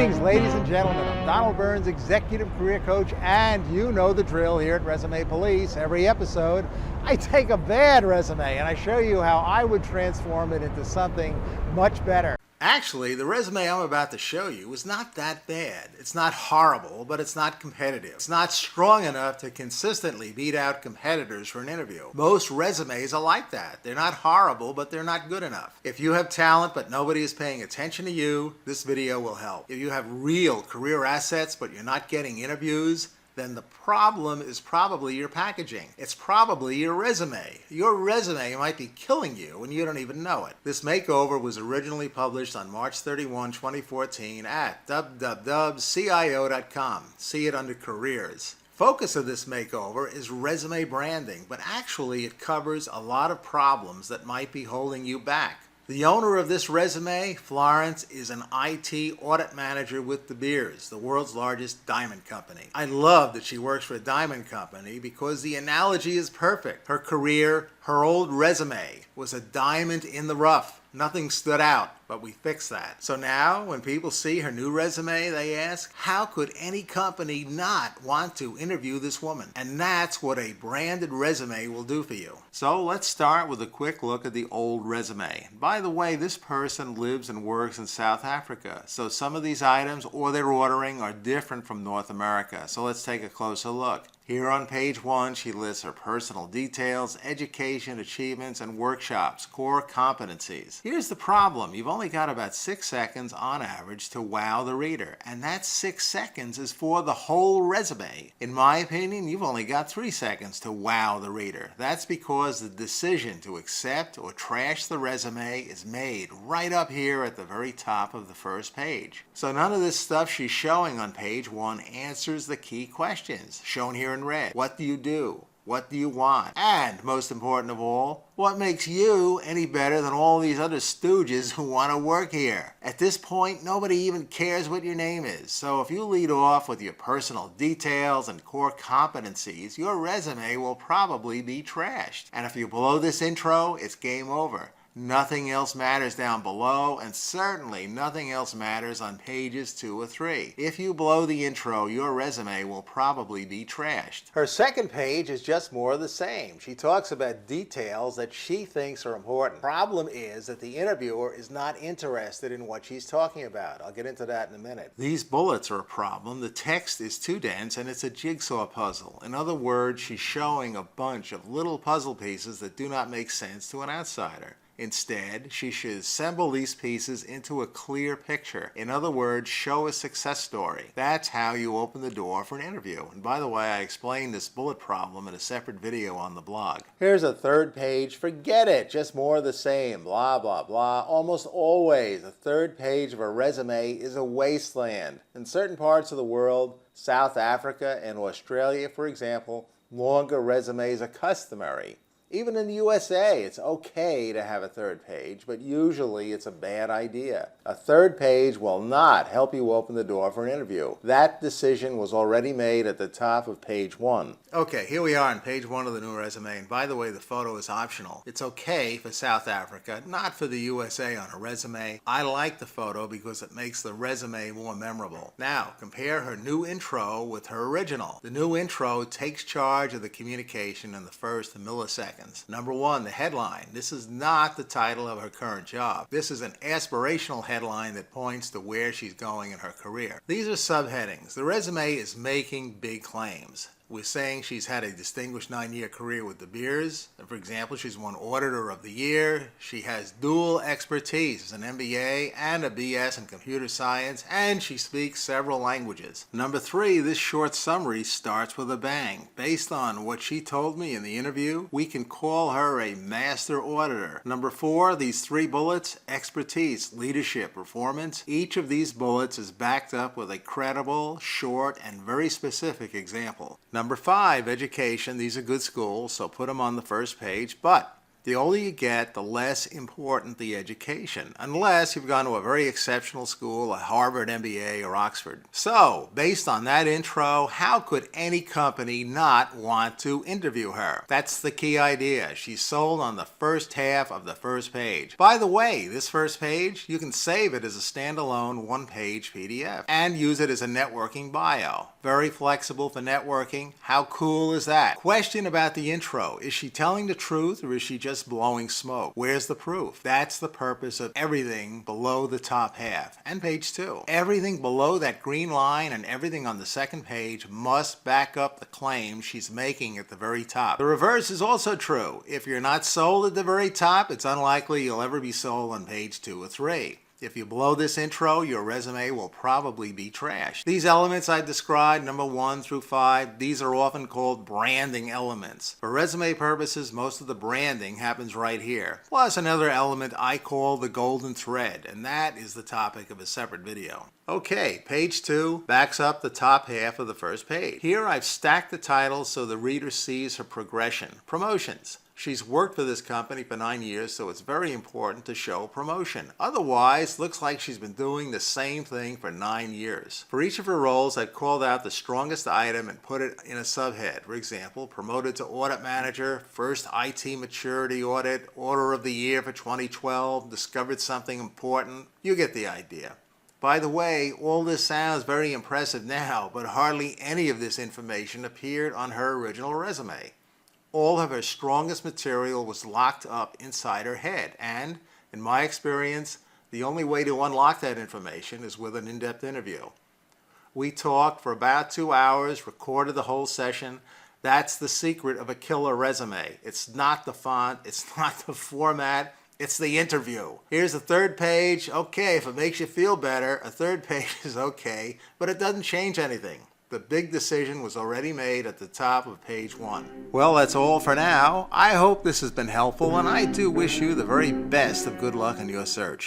Greetings, ladies and gentlemen. I'm Donald Burns, Executive Career Coach, and you know the drill here at Resume Police. Every episode, I take a bad resume and I show you how I would transform it into something much better. Actually, the resume I'm about to show you is not that bad. It's not horrible, but it's not competitive. It's not strong enough to consistently beat out competitors for an interview. Most resumes are like that. They're not horrible, but they're not good enough. If you have talent, but nobody is paying attention to you, this video will help. If you have real career assets, but you're not getting interviews, then the problem is probably your packaging. It's probably your resume. Your resume might be killing you and you don't even know it. This makeover was originally published on March 31, 2014 at www.cio.com. See it under careers. Focus of this makeover is resume branding, but actually it covers a lot of problems that might be holding you back. The owner of this resume, Florence, is an IT audit manager with De Beers, the world's largest diamond company. I love that she works for a diamond company because the analogy is perfect. Her career, her old resume, was a diamond in the rough. Nothing stood out, but we fixed that. So now, when people see her new resume, they ask, how could any company not want to interview this woman? And that's what a branded resume will do for you. So let's start with a quick look at the old resume. By the way, this person lives and works in South Africa, so some of these items or their ordering are different from North America. So let's take a closer look. Here on page 1, she lists her personal details, education, achievements, and workshops, core competencies. Here's the problem. You've only got about 6 seconds on average to wow the reader, and that 6 seconds is for the whole resume. In my opinion, you've only got 3 seconds to wow the reader. That's because the decision to accept or trash the resume is made right up here at the very top of the first page. So none of this stuff she's showing on page 1 answers the key questions, shown here in red. What do you do? What do you want? And most important of all, what makes you any better than all these other stooges who want to work here? At this point, nobody even cares what your name is. So if you lead off with your personal details and core competencies, your resume will probably be trashed. And if you blow this intro, it's game over. Nothing else matters down below, and certainly nothing else matters on pages 2 or 3. If you blow the intro, your resume will probably be trashed. Her second page is just more of the same. She talks about details that she thinks are important. Problem is that the interviewer is not interested in what she's talking about. I'll get into that in a minute. These bullets are a problem. The text is too dense and it's a jigsaw puzzle. In other words, she's showing a bunch of little puzzle pieces that do not make sense to an outsider. Instead, she should assemble these pieces into a clear picture. In other words, show a success story. That's how you open the door for an interview. And by the way, I explained this bullet problem in a separate video on the blog. Here's a third page. Forget it. Just more of the same. Blah, blah, blah. Almost always, a third page of a resume is a wasteland. In certain parts of the world, South Africa and Australia, for example, longer resumes are customary. Even in the USA, it's okay to have a third page, but usually it's a bad idea. A third page will not help you open the door for an interview. That decision was already made at the top of page 1. Okay, here we are on page 1 of the new resume, and by the way, the photo is optional. It's okay for South Africa, not for the USA on a resume. I like the photo because it makes the resume more memorable. Now, compare her new intro with her original. The new intro takes charge of the communication in the first millisecond. Number 1, the headline. This is not the title of her current job. This is an aspirational headline that points to where she's going in her career. These are subheadings. The resume is making big claims. We're saying she's had a distinguished 9-year career with De Beers. For example, she's won Auditor of the Year. She has dual expertise, an MBA and a BS in computer science, and she speaks several languages. Number 3, this short summary starts with a bang. Based on what she told me in the interview, we can call her a master auditor. Number 4, these 3 bullets, expertise, leadership, performance. Each of these bullets is backed up with a credible, short, and very specific example. Number 5, education. These are good schools, so put them on the first page, but The older you get, the less important the education, unless you've gone to a very exceptional school, a Harvard MBA or Oxford. So, based on that intro, how could any company not want to interview her? That's the key idea. She's sold on the first half of the first page. By the way, this first page, you can save it as a standalone one-page PDF and use it as a networking bio. Very flexible for networking. How cool is that? Question about the intro. Is she telling the truth or is she just blowing smoke? Where's the proof? That's the purpose of everything below the top half. And page 2. Everything below that green line and everything on the second page must back up the claim she's making at the very top. The reverse is also true. If you're not sold at the very top, it's unlikely you'll ever be sold on page 2 or 3. If you blow this intro, your resume will probably be trashed. These elements I described, number 1 through 5, these are often called branding elements. For resume purposes, most of the branding happens right here. Plus another element I call the golden thread, and that is the topic of a separate video. Okay, page 2 backs up the top half of the first page. Here I've stacked the titles so the reader sees her progression. Promotions. She's worked for this company for 9 years, so it's very important to show promotion. Otherwise, looks like she's been doing the same thing for 9 years. For each of her roles, I've called out the strongest item and put it in a subhead. For example, promoted to audit manager, first IT maturity audit, order of the year for 2012, discovered something important. You get the idea. By the way, all this sounds very impressive now, but hardly any of this information appeared on her original resume. All of her strongest material was locked up inside her head, and, in my experience, the only way to unlock that information is with an in-depth interview. We talked for about 2 hours, recorded the whole session. That's the secret of a killer resume. It's not the font, it's not the format, it's the interview. Here's the third page. Okay, if it makes you feel better, a third page is okay, but it doesn't change anything. The big decision was already made at the top of page 1. Well, that's all for now. I hope this has been helpful, and I do wish you the very best of good luck in your search.